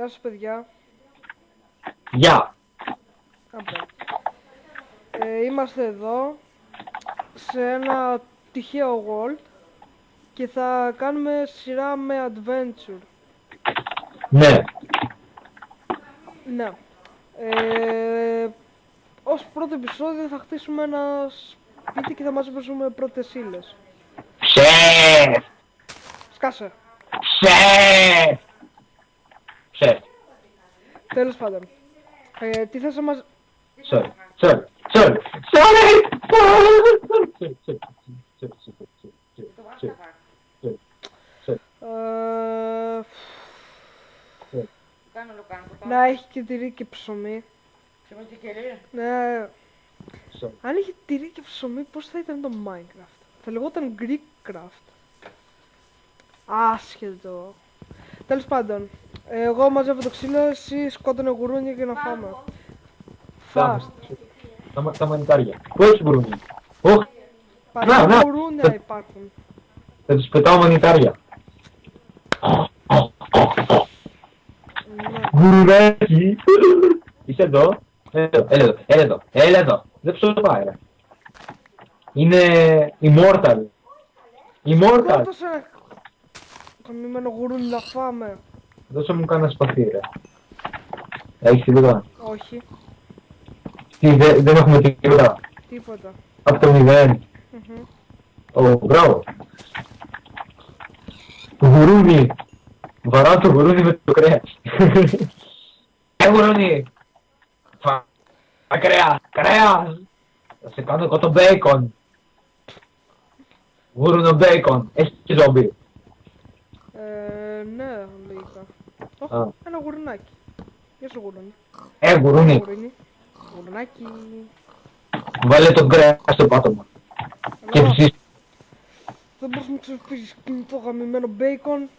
Γεια σας παιδιά. Γεια. Είμαστε εδώ σε ένα τυχαίο world και θα κάνουμε σειρά με adventure. Ναι. Ναι. Ως πρώτο επεισόδιο θα χτίσουμε ένα σπίτι και θα μαζέψουμε πρώτες ύλες. Ψε! Σκάσε. Ψε! Ψε. Τέλος πάντων. Τι θες να μας... Sorry. Sorry. Sorry. Sorry! Να έχει και τυρί και ψωμί. Ναι. Αν είχε τυρί και ψωμί, πώς θα ήταν το Minecraft? Θα λεγόταν Greekcraft. Άσχετο. Τέλος πάντων, εγώ μαζεύω το ξύλο, εσύ σκότωνε γουρούνια για να φάμε. Fast. Τα μανιτάρια. Πού έχεις γουρούνια? Όχι. Παρά γουρούνια υπάρχουν. Θα τους πετάω μανιτάρια. Ναι. Γουρουνάκι. Είσαι εδώ? Έλα εδώ. Δεν ψωμάει ρε. Είναι immortal. Immortal. Δώσε ένα καμημένο γουρούνι να φάμε. Δώσε μου κάνα σπαθί ρε. Έχεις τίποτα? Όχι, Τι, δεν έχουμε τίποτα. τίποτα. Από το 0. Μπράβο. Γουρούνι. Βαράω το γουρούνι με το κρέας. Γουρούνι. Κρέας. Θα σε κάνω εγώ το μπέικον. Γουρούνο μπέικον. Έχεις και ζόμπι? Ναι, λογικά. Α. Ένα γουρουνάκι. Γεια σου γουρούνι. Γουρούνι. Γουρουνάκι. Βάλε τον κρέας στο πάτωμα. Και Αλλά ψήσεις. δεν μπορείς να ξεφύγεις το γαμημένο μπέικον.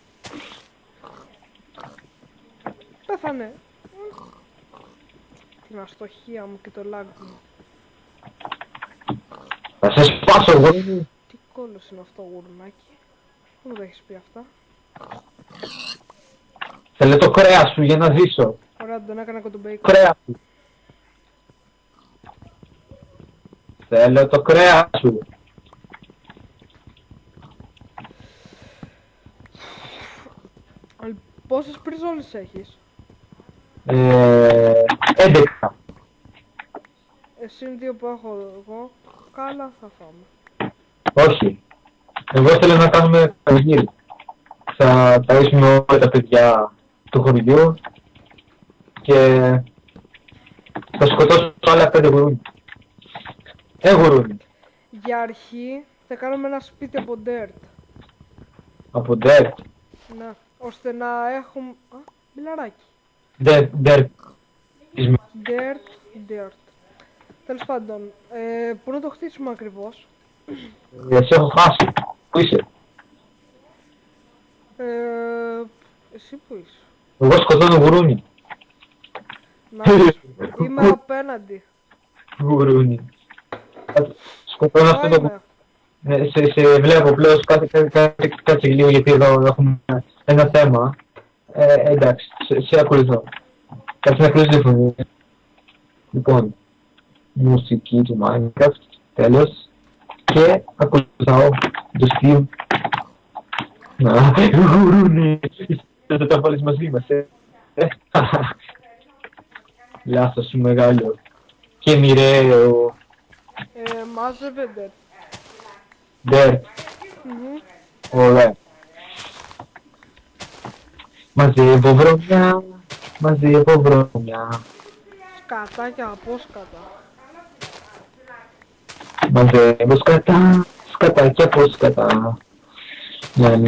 Πέθανε. Την αστοχία μου και το lag μου. Θα σε σπάσω γουρούνι. Τι κόλλος είναι αυτό γουρουνάκι? Πού μου το έχεις πει αυτά? Θέλω το κρέας σου για να ζήσω. Ωραία, τον έκανα και τον μπέικον. Κρέας σου. Θέλω το κρέας σου. Πόσες πριζόλες έχεις? 11. Εσύ είναι δύο που έχω εγώ. Καλά θα φάμε. Όχι. Εγώ θέλω να κάνουμε πανηγύρι. Θα ταΐσουμε όλα τα παιδιά του χωριού και θα σκοτώσω άλλα 5 γουρούνι. Γουρούνι. Για αρχή θα κάνουμε ένα σπίτι από dirt. Από dirt. Ναι, ώστε να έχουμε... Α, μιλαράκι. Dirt. Dirt. Τέλος πάντων, πού να το χτίσουμε ακριβώς? Σε έχω χάσει. Πού είσαι? Εσύ που είσαι? Εγώ σκοτώνω γουρούνι. Να, είμαι απέναντι. Γουρούνι. Σκοτώνω αυτό το γουρούνι. Σε βλέπω πλέον, κάτσε λίγο γιατί εδώ έχουμε ένα θέμα. Εντάξει, σε ακολουθώ. Κάτσε να κλείσω τη φωνή. Λοιπόν, μουσική του Minecraft, τέλος. Και ακολουθάω το Steve. Να, γουρούνι! Θα τα βάλεις μαζί μας, Λάθος σου μεγάλο. Και μοιραίο. Μάζευε dirt. Dirt. Ωραία. Μαζεύω βρωμιά. Σκατάκια από σκατά. Μαζεύω σκατάκια από σκατά. Λα.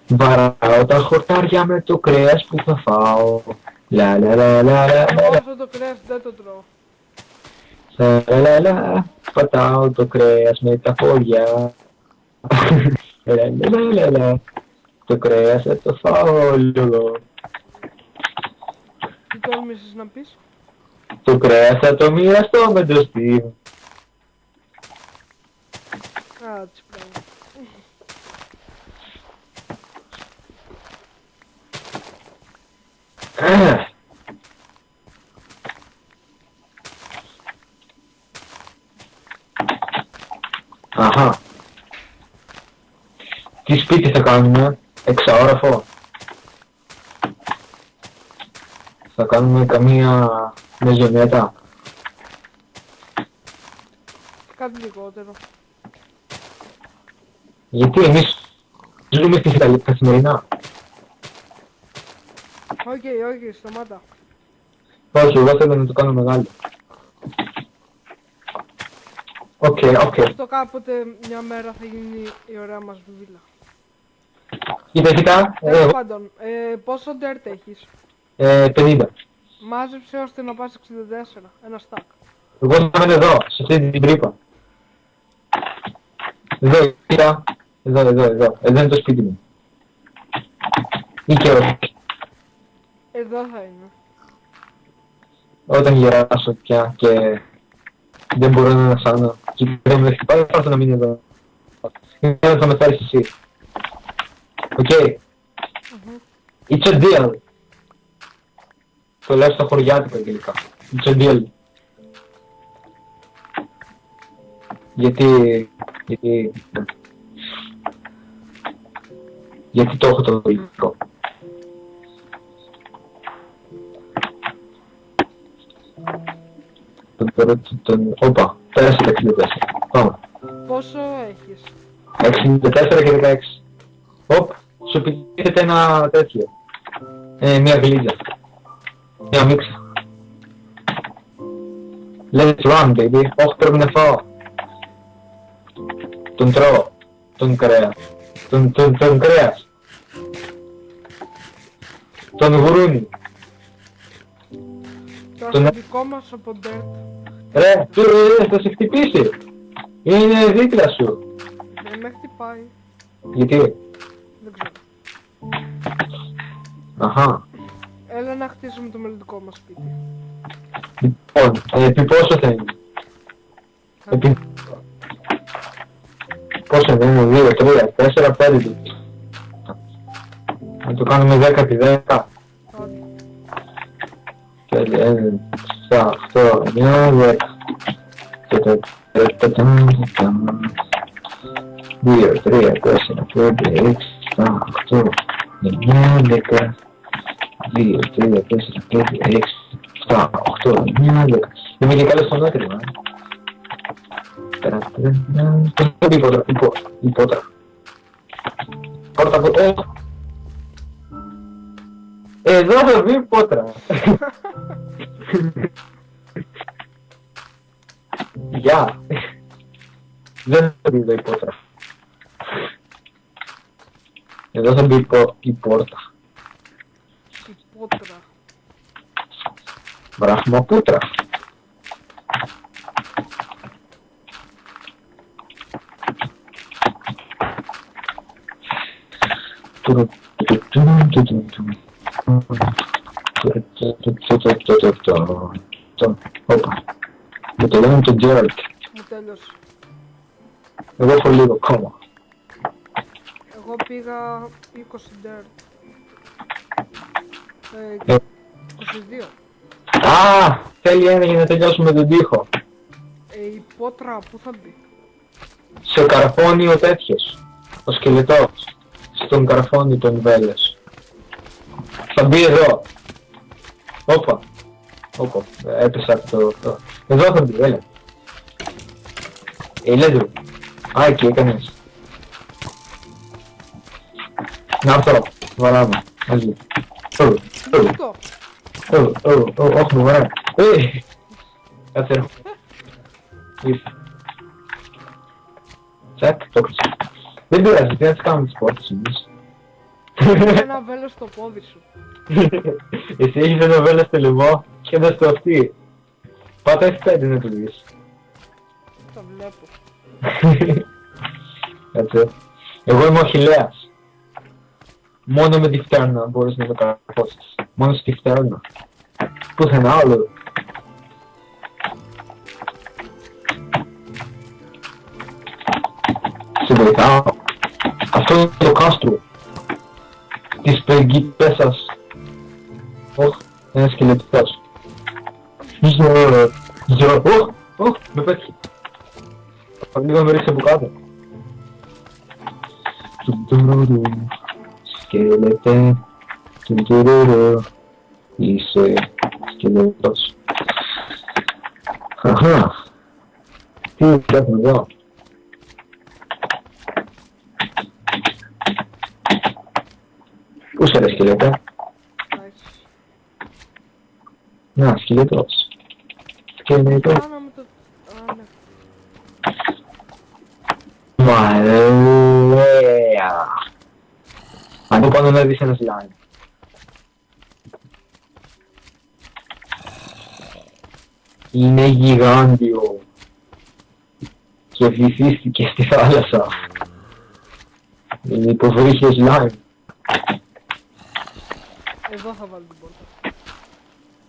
Βαράω τα χορτάρια με το κρέας που θα φάω. Όσο το κρέας δεν το τρώω. Πατάω το κρέας με τα πόδια. Το κρέας θα το φάω όλο. Τι τόλμησες να πεις? Το κρέας θα το μοιραστώ με το Steve. Κάτσε πράγμα. Αχα. Τι σπίτι θα κάνουμε, εξαόροφο. Θα κάνουμε καμία μεζονέτα. Κάτι λιγότερο. Γιατί εμείς ζούμε στη Ιταλία καθημερινά. Όχι, σταμάτα. Όχι, εγώ θέλω να το κάνω μεγάλο. Οκ. Αυτό κάποτε μια μέρα θα γίνει η ωραία μας βίλα. Κοίτα, Τέλος πάντων, πόσο dirt έχεις? 50. Μάζεψε ώστε να πας 64, ένα stack. Εγώ θα είμαι εδώ, σε αυτή την τρύπα. Εδώ, κοίτα. Εδώ είναι το σπίτι μου. Ή και όχι. Εδώ θα είναι. Όταν γεράσω πια και δεν μπορώ να ανασάνω και δεν με χτυπάει, θα να μείνει εδώ. Θα με φέρεις εσύ. Οκ. It's a deal. Το λέω στα χωριάτικα αγγλικά. It's a deal. Γιατί το έχω το αγγλικό. Όπα, πέρασε τα 64. Πάμε. Πόσο έχεις? 64 και 16. Οπ, σου επιτίθεται ένα τέτοιο. Μια γλίτσα. Μια μίξα. Let's run, baby. Όχι, πρέπει να φάω. Τον τρώω. Τον κρέας. Τον κρέας. Τον γουρούνι. Το δικό μας από dirt. Ρε, θα σε χτυπήσει. Είναι δίπλα σου. Δεν με χτυπάει. Γιατί? Δεν ξέρω. Αχα. Έλα να χτίσουμε το μελλοντικό μας σπίτι. Λοιπόν, επί πόσο θα είναι? Επί... Πόσο θα είναι, 2, 3, 4, 5. Να το κάνουμε 10 επί 10. Και 1, 8, 9, 10. Και το 2, 3, 4, 5, 6, 7, 8, 9, 10. 2, 3, 4, 5, 6, 7, 8, 9, 10. Είμαι και καλός στο μέτρημα. Πώς θα πει η πότρα. Πόρτα από το... Εδώ θα πει πότρα. Γεια. Δεν θα πει εδώ η πότρα. Εδώ θα πει η πόρτα. Η πότρα. Βραχμαπούτρα. Όπα. Μου το λένε το Gerald. Μου τέλειωσε. Εγώ έχω λίγο ακόμα. Εγώ πήγα 20 dirt. 22. Α, θέλει ένα για να τελειώσουμε τον τοίχο. Η πότρα πού θα μπει? Σε καρφώνει ο τέτοιος. Ο σκελετός. Στον καρφώνει τον βέλες. Θα μπει εδώ. Όπα. Έπεσα από το... Εδώ θα μπει, έλα. Λέτε. Α, εκεί έκανες. Να αυτό. Βαράμε. Μαζί. Αυτό. Όχι, μου βαράμε. Κάτσε έρχομαι. Ήρθε. Τσακ, το κλείσα. Δεν πειράζει, τι να τις κάνουμε τις πόρτες εμείς. Έχει ένα βέλος στο πόδι σου. Εσύ έχεις ένα βέλος στο λαιμό και ένα στο αυτί. Πάτα F5 να το δεις. Το βλέπω. Κάτσε. Εγώ είμαι ο Αχιλλέας. Μόνο με τη φτέρνα μπορείς να το καρφώσεις. Μόνο στη φτέρνα. Πουθενά άλλο. Σε βοηθάω. Αυτό είναι το κάστρο της Περγίπισσας. Οχ, ένας σκελετός. Οχ, με πέτυχε. Λίγο με ρίξε από κάτω. Σκέλετε, είσαι σκελετός. Αχα, τι βλέπουμε εδώ. Πού σε ρε σκελετέ. Να, σκελετός. Σκελετός. Μαλέα. Από πάνω να δεις ένα slime. Είναι γιγάντιο. Και βυθίστηκε στη θάλασσα. Είναι υποβρύχιο slime. Εδώ θα βάλω την πόρτα.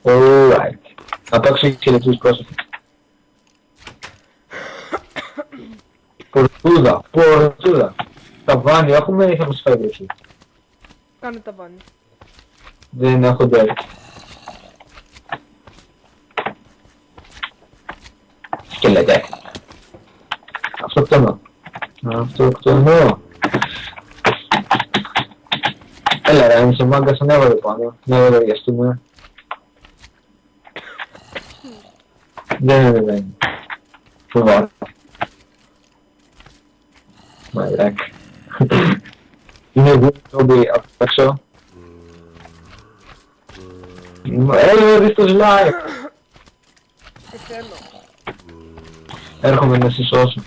Alright. Θα το ξεχειλετούς πρόσωποι. Πορτούδα. Ταβάνι έχουμε ή θα μας φάει βροχή. Κάνε ταβάνι. Δεν έχω ντέρ. Σκελετέ. Αυτοκτονώ. Έλα ρε, αν είσαι μάγκας ανέβα εδώ πάνω. Να λογαριαστούμε. Δεν. Φοβάμαι. Μαλάκα. Είναι γουμπι απ' έξω. Έλα δεις το slime. Θέλω. Έρχομαι να σε σώσω.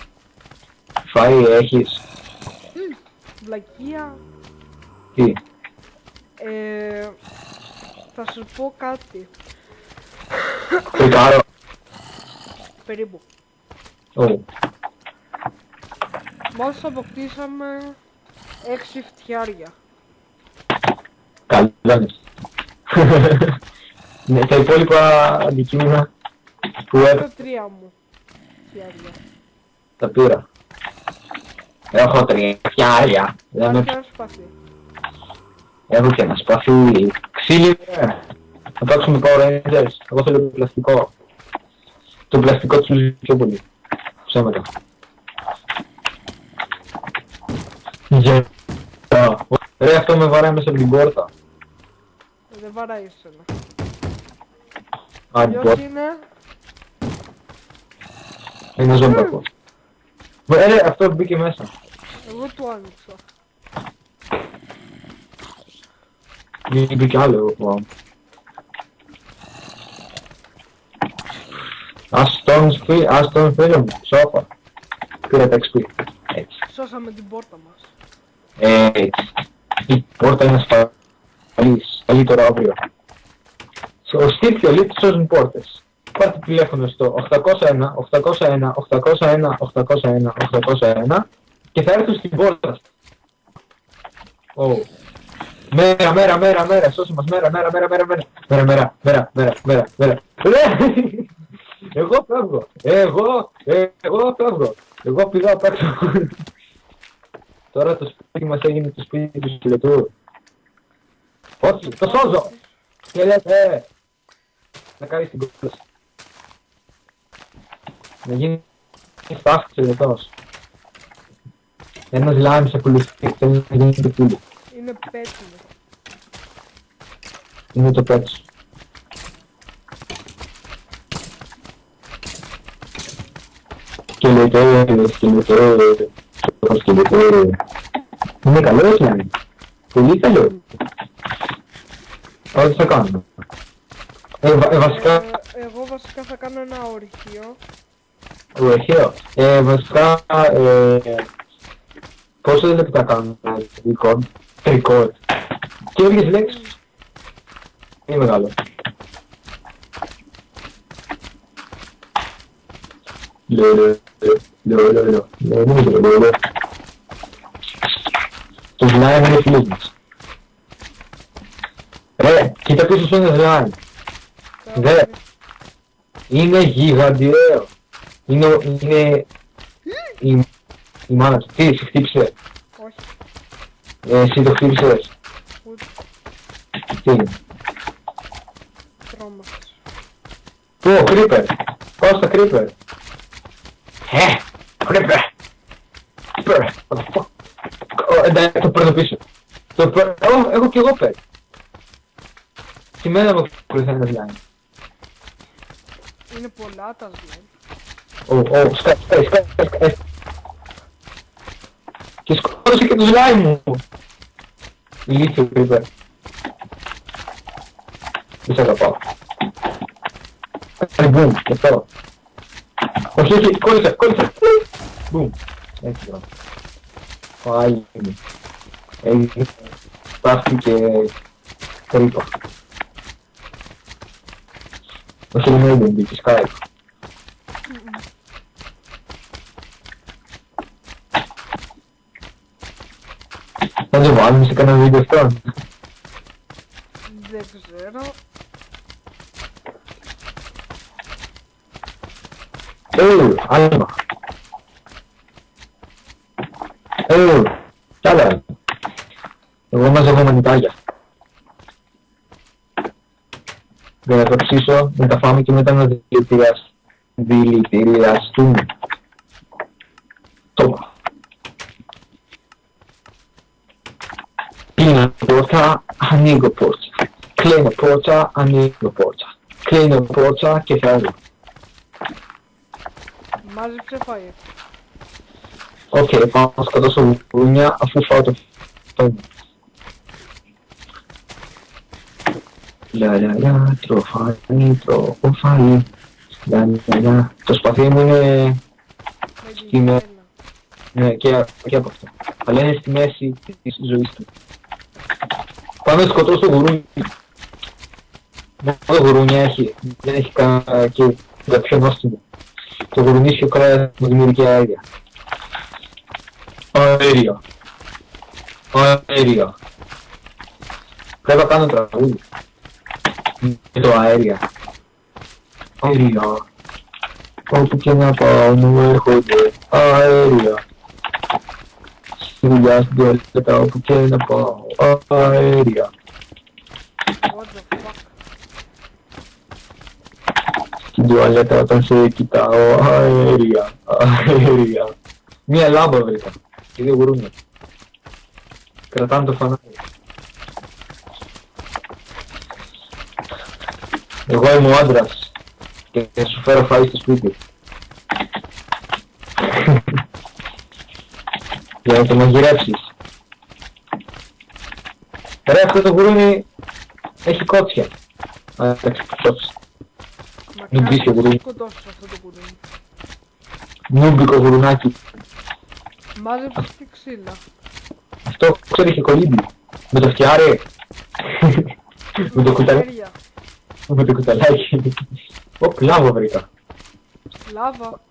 Φαΐ έχεις. Βλακεία. Τι. Θα σου πω κάτι. Φρικάρω. Περίπου. Ω. Μόλις αποκτήσαμε 6 φτιάρια. Καλά είναι. Ναι, τα υπόλοιπα αντικείμενα που Το 3 μου φτιάρια. τα πήρα. Έχω 3 φτιάρια. Υπάρχει ένα σπαθί. Έχω και ένα σπαθί. Ξύλι, θα παίξουμε Power Rangers. Εγώ θέλω το πλαστικό. Το πλαστικό τους λύζει πιο πολύ. Ψέματα. Ρε, αυτό με βαράει μέσα από την πόρτα. Δεν βαράει εσένα. Α, την Ποιος πόρτα. είναι? Είναι ζώμπακο. Ρε, αυτό μπήκε μέσα. Εγώ του άνοιξα. Μπήκε άλλο εγώ που άμα. Ας τον φίλο μου, σώπα. Πήρα τα XP. Έτσι. Σώσαμε την πόρτα μας. Έτσι. Η πόρτα είναι ασφαλής. Καλή τώρα αύριο. Στο στήριο λίπτης σώζουν πόρτες. Πάρτε τηλέφωνο στο 801 και θα έρθουν στην πόρτα. Μέρα, σώσε μας, μέρα. Εγώ φεύγω. Εγώ πήγα απ' έξω. Τώρα το σπίτι μας έγινε το σπίτι του σκελετού. Όχι, το σώζω! Σκελετέ! Να κάνεις την κόλλαση. Να γίνει στάχτη σκελετός. Ένας λάμις ακολουθεί, θέλει να γίνει το πουλί. Είναι πέτεινο. Είναι το πέτσο. Σκελετέ. Είναι καλό slime. Πολύ καλό. Ό,τι θα κάνουμε. Βασικά... Εγώ βασικά θα κάνω ένα ορυχείο. Ορυχείο. Βασικά... πόσα λεπτά κάνουμε record. Και λίγες λέξεις. Είναι μεγάλο. Το slime είναι φίλος μας. Ρε, κοίτα πίσω σου ένα slime. Δε, είναι γιγαντιαίο. Είναι η μάνα του. Τι, σε χτύπησε. Όχι. Εσύ το χτύπησες. Ούτε. Τι είναι. Κρυφόμαστε. Πού, Creeper. Πάω στα Creeper. Creeper. Creeper. What the fuck. Εντάξει, το παίρνω πίσω. Το παίρνω, έχω κι εγώ πέρα. Και εμένα μου ακολουθεί ένα slime. Είναι πολλά τα slime. Σκάει. Και σκότωσε και το slime μου. Ηλίθιο Creeper. Δεν σε αγαπάω. Κάνει boom, και αυτό. Όχι, κόλλησα. Boom. Έτσι τώρα. Πάλι. Έγινε. Στάχθηκε Creeper. Όχι, δεν μπήκε, σκάει. Θα το βάλουμε σε κανένα βίντεο αυτό. Δεν ξέρω. Άλμα. Κι άλλα. Εγώ μαζεύω μανιτάγια. Δεν θα το ψήσω, να τα φάμε και μετά να δηλητηριαστούμε. Τόμα. Κλείνω πόρτα, ανοίγω πόρτα. Κλείνω πόρτα, ανοίγω πόρτα. Κλείνω πόρτα και φεύγω. Μάζεψε φάιε. Οκ, πάω να σκοτώσω γούνια αφού φάω το φάι. Λα, τρώω φάι. Λα. Το σπαθί μου είναι... Ναι, και από αυτό. Αλλά είναι στη μέση της ζωής του. Πάμε να σκοτώσω το γουρούνι. Μόνο το γουρούνι έχει, δεν έχει κανένα και για πιο νόστιμο. Το γουρουνίσιο κρέας μου δημιουργεί αέρια. Αέρια. Πρέπει να κάνω τραγούδι. Με το αέρια. Αέρια. Όπου και να πάω μου έρχονται αέρια. Στη δουλειά, στην τουαλέτα, όπου και να πάω αέρια. Στην τουαλέτα όταν σε κοιτάω αέρια. Μία λάμπα βρήκα και δύο γουρούνια. Κρατάνε το φανάρι. Εγώ είμαι ο άντρας και θα σου φέρω φαΐ στο σπίτι. Για να το μαγειρέψεις. Ρε, αυτό το γουρούνι έχει κότσια. Εντάξει, κότσια. Νουμπίσιο γουρούνι. Σκοτώσεις αυτό το γουρούνι. Νούμπικο γουρουνάκι. Μάζεψε τη ξύλα. Αυτό ξέρει είχε κολύμπι. Με το φτιάρι. Με το κουταλάκι. Με το κουταλάκι. Ωπ, λάβα βρήκα. Λάβα.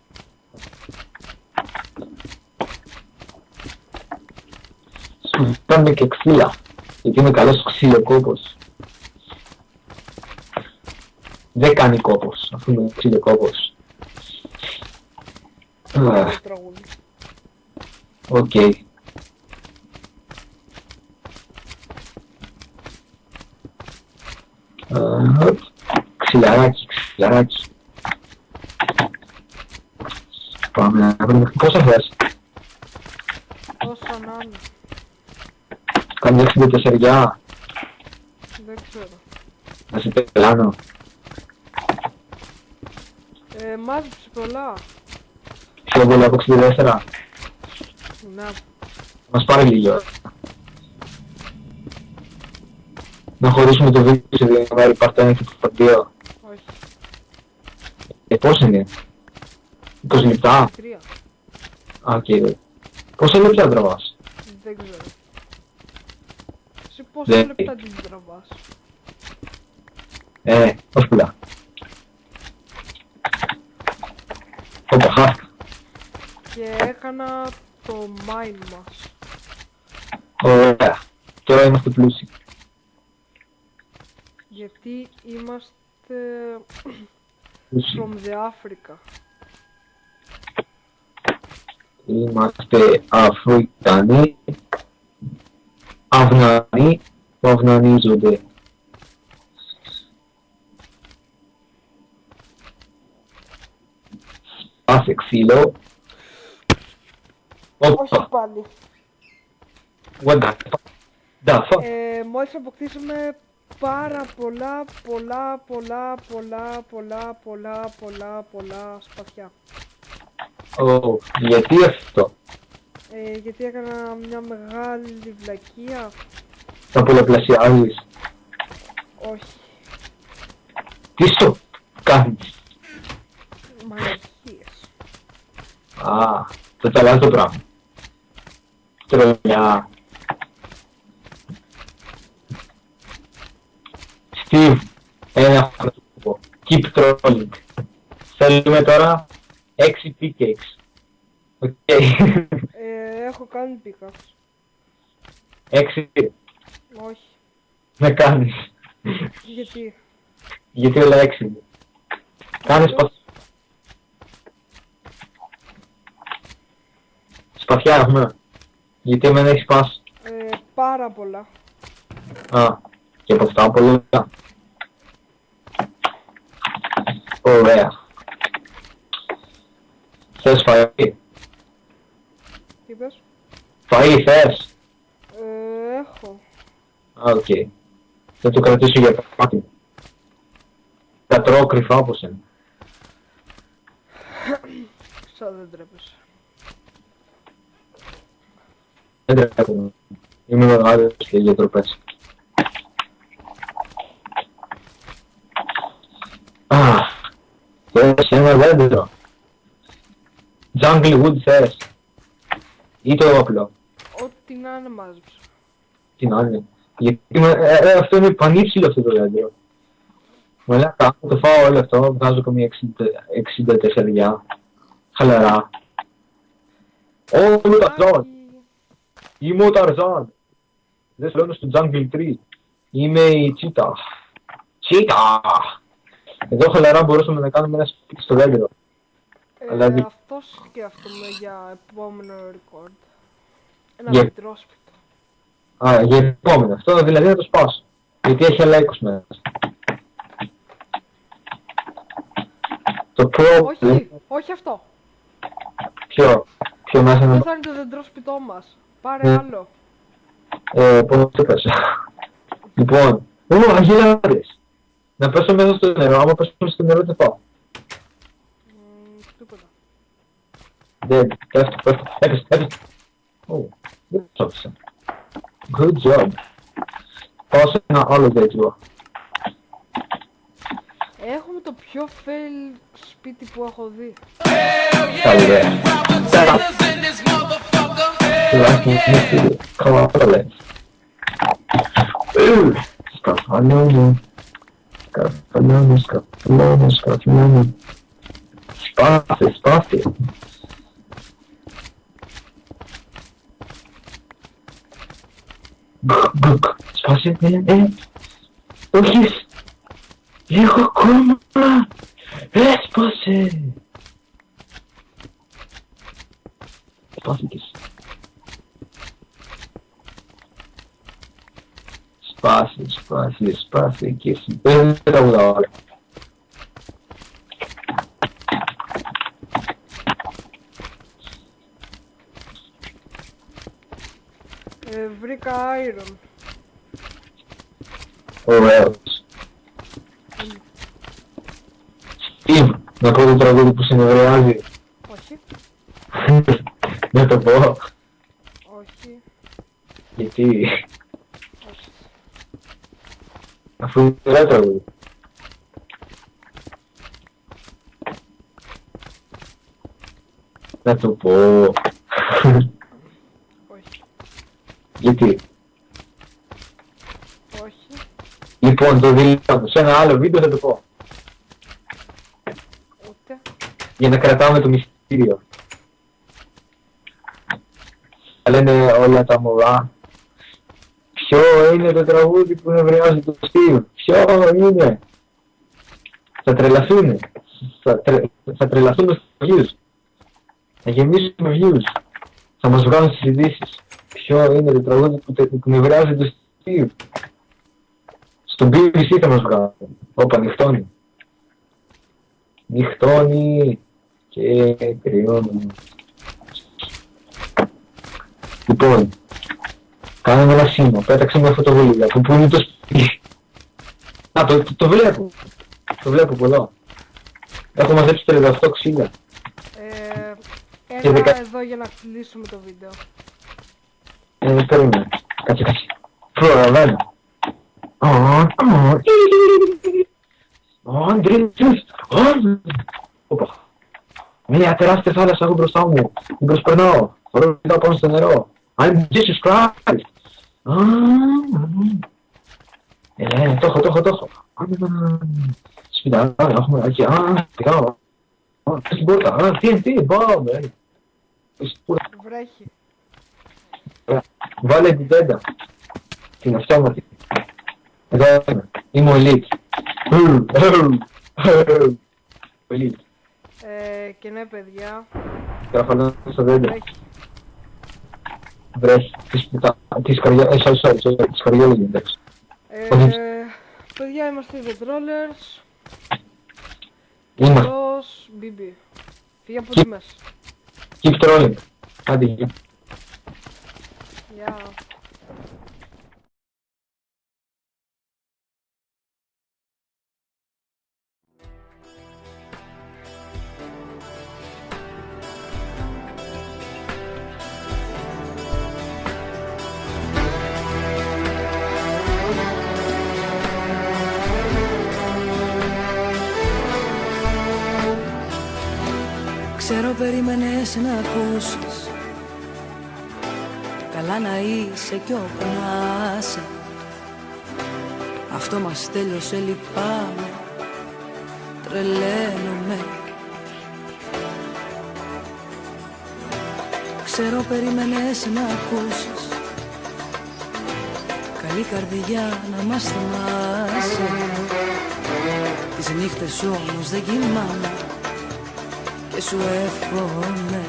Σου φέρνω και ξύλα. Γιατί είμαι καλός ξυλοκόπος. Δεν κάνει κόπος, αφού είμαι ξυλοκόπος. Οκ. Ξυλαράκι. Πάμε να βρούμε. Πόσα θες? Πόσα να είναι. Καμιά 64. Δεν ξέρω. Να σε πελάνω. Μάζεψε πολλά. Πιο πολλά από 64. Ναι. Μας πάρει λίγο. Να χωρίσουμε το βίντεο σε δύο μέρη, πάρτε ένα και το παντίο. Όχι. Πώς είναι? 20 λεπτά? 3. Οκ. Πόσα λεπτά τραβάς? Δεν ξέρω. Σε πόσα λεπτά την τραβάς? Όχι πολλά. Όπα, χάστα. Και έκανα το mine μας. Ωραία. Τώρα είμαστε πλούσιοι. Γιατί είμαστε from the Africa. Είμαστε Αφρικανοί, Αυνανοί που αυνανίζονται. σπάσε ξύλο. Όχι πάλι. What the fuck. Μόλις αποκτήσαμε πάρα πολλά σπαθιά. Γιατί αυτό. Γιατί έκανα μια μεγάλη βλακεία. Θα πολλαπλασιάζεις. Όχι. Τι σου κάνεις. Μαγικές. Θα αλλάζει το πράγμα. Τρολιά. Steve, ένα θα σου πω. Keep trolling. Θέλουμε τώρα 6 pickaxe. Οκ. Έχω κάνει pickaxe. 6. Όχι. Με κάνεις. Γιατί. Γιατί όλα 6 είναι. Κάνεις σπαθιά έχουμε. Γιατί εμένα έχει σπάσει. Πάρα πολλά. Και από αυτά πολλά. Ωραία. Θες φαΐ. Τι είπες? Φαΐ θες. Έχω. Οκ. Θα το κρατήσω για πάτη. Θα τρώω κρυφά από σένα. Σαν δεν τρέπεσαι. Δεν τρέπομαι. Είμαι μεγάλος και για τροπές. Θες ένα δέντρο. Jungle wood θες. Ή το όπλο. Ό,τι να είναι μάζεψε. Τι να είναι. Γιατί αυτό είναι πανύψηλο αυτό το δέντρο. Μαλάκα, το φάω όλο αυτό, βγάζω καμία 64. Χαλαρά. Ω, είμαι ο Ταρζάν. Είμαι ο Ταρζάν. Δεν θέλω στο Jungle Tree. Είμαι η Τσίτα. Τσίτα! Εδώ χαλαρά μπορούσαμε να κάνουμε ένα σπίτι στο δέντρο. Αυτό σκέφτομαι για επόμενο record. Ένα μικρό σπίτι. Για επόμενο. Αυτό δηλαδή να το σπάσω. Γιατί έχει άλλα 20 μέσα. Το πρόβλημα... Όχι αυτό. Ποιο μέσα είναι... Αυτό θα είναι το δεντρόσπιτό μας. Πάρε άλλο. Πώς το πέσα. Λοιπόν, αγελάδες. Να πέσω μέσα στο νερό, άμα πέσω στο νερό δεν πάω. Τίποτα. Δεν, πέφτω, έπεσε. Δεν το άφησα. Good job. Πάω σε ένα άλλο τέτοιο. Έχουμε το πιο fail σπίτι που έχω δει. Καλέ. Τουλάχιστον είναι φίλοι. Καλά το λες. Σκαφαλώνω. Σκαφαλώνω. Σπάσε. Σπάσε, όχι. Λίγο ακόμα. Έσπασε. Σπάθηκες. Σπάσε και εσύ. Δεν τραγουδάω όλα. Βρήκα iron. Ωραίος. Steve, να πω το τραγούδι που συνεδριάζει. Όχι. Να το πω. Όχι. Γιατί. Όχι. Αφού είναι ωραίο τραγούδι. Να το πω. Όχι. Γιατί. Όχι. Λοιπόν, το δηλώνω. Σε ένα άλλο βίντεο θα το πω. Ούτε. Για να κρατάμε το μυστήριο. Θα λένε όλα τα μωρά. Ποιο είναι το τραγούδι που νευριάζει το Steve. Ποιο είναι. Θα τρελαθούνε. Θα τρελαθούμε στους views. Θα γεμίσουμε views. Θα μας βγάλουν στις ειδήσεις. Ποιο είναι το τραγούδι που νευριάζει το Steve. Στο BBC θα μας βγάλουν. Όπα, νυχτώνει. Νυχτώνει. και κρυώνω. Λοιπόν, κάναμε ένα σήμα, πέταξε μια φωτοβολίδα, που πού είναι το σπίτι. Α, το βλέπω. Το βλέπω από εδώ. Έχω μαζέψει 38 ξύλα. Έλα εδώ για να κλείσουμε το βίντεο. Περίμενε. Κάτσε. Προλαβαίνω. Όπα. Μια τεράστια θάλασσα έχω μπροστά μου. Την προσπερνάω. Μπορώ να πάω στο νερό. I'm Jesus Christ. Το έχω. Σπιτά, έχουμε εκεί. Πηγάω. Στην πόρτα. Τι, πάμε. Βρέχει. Βάλε την τέντα. Την αυτόματη. Εδώ είμαι ο Elite. Elite. Και ναι, παιδιά. Γράφω στο δέντρο. Βρέχει. Τη σκαριόλογη, εντάξει. Παιδιά, είμαστε οι The Trollers. Είμαστε. Εκτός BB. Φύγε από τη μέση. Keep trolling. Άντε, γεια. Γεια. Ξέρω περίμενες να ακούσεις, καλά να είσαι κι όπου να είσαι. Αυτό μας τέλειωσε, λυπάμαι, τρελαίνομαι. Ξέρω περίμενες να ακούσεις, καλή καρδιά να μας θυμάσαι. Τις νύχτες σου όμως δεν κοιμάμαι και σου εύχομαι.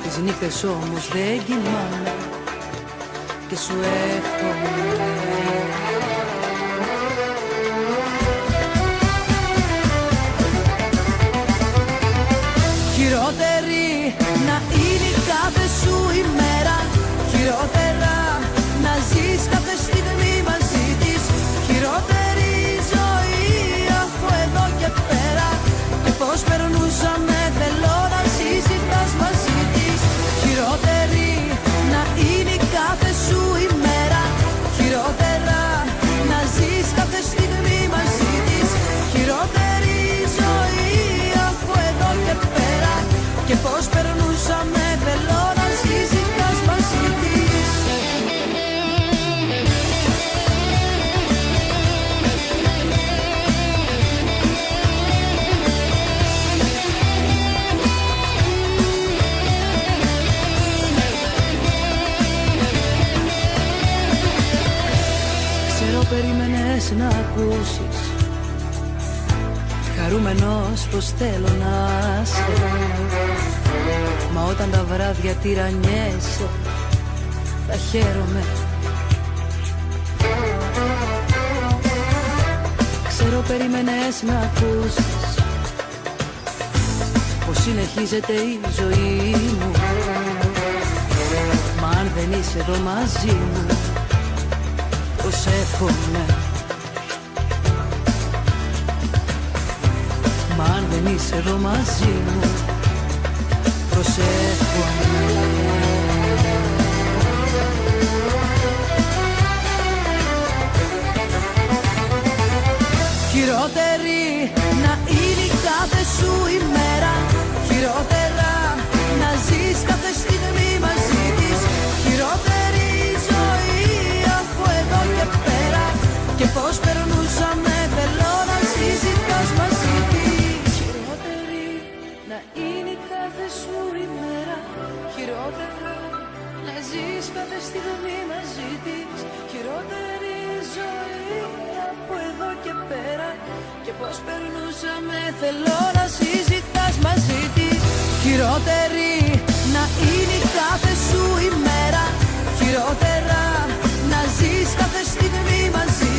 Τις νύχτες όμως δεν κοιμάμαι και σου εύχομαι. Χειρότερη να είναι η κάθε σου ημέρα, χειρότερα να ζεις κάθε στιγμή μαζί της. Χειρότερη ζωή από εδώ και πέρα, και πως περνούσαμε θέλω να συζητάς μαζί της. Χειρότερη να είναι η κάθε σου ημέρα, χειρότερα να ζεις κάθε στιγμή μαζί της. Χειρότερη ζωή από εδώ και πέρα, και πως περνούσαμε θέλω να συζητάς μαζί της. Ξέρω περίμενες να ακούσεις, χαρούμενος πως θέλω να είσαι. Μα όταν τα βράδια τυραννιέσαι, θα χαίρομαι. Ξέρω περίμενες να ακούσεις πως συνεχίζεται η ζωή μου. Μα αν δεν είσαι εδώ μαζί μου, προσεύχομαι. Μα αν δεν είσαι εδώ μαζί μου, προσεύχομαι. Χειρότερη να είναι η κάθε σου ημέρα, χειρότερα να ζεις κάθε στιγμή μαζί της. Χειρότερη ζωή από εδώ και πέρα, και πως περνούσαμε θέλω να συζητάς μαζί της. Χειρότερη να είναι η κάθε σου ημέρα, χειρότερα να ζεις κάθε στιγμή μαζί της. Χειρότερη ζωή από εδώ και πέρα, και πως περνούσαμε θέλω να συζητάς μαζί της. Χειρότερη να είναι η κάθε σου ημέρα, χειρότερα να ζεις κάθε στιγμή μαζί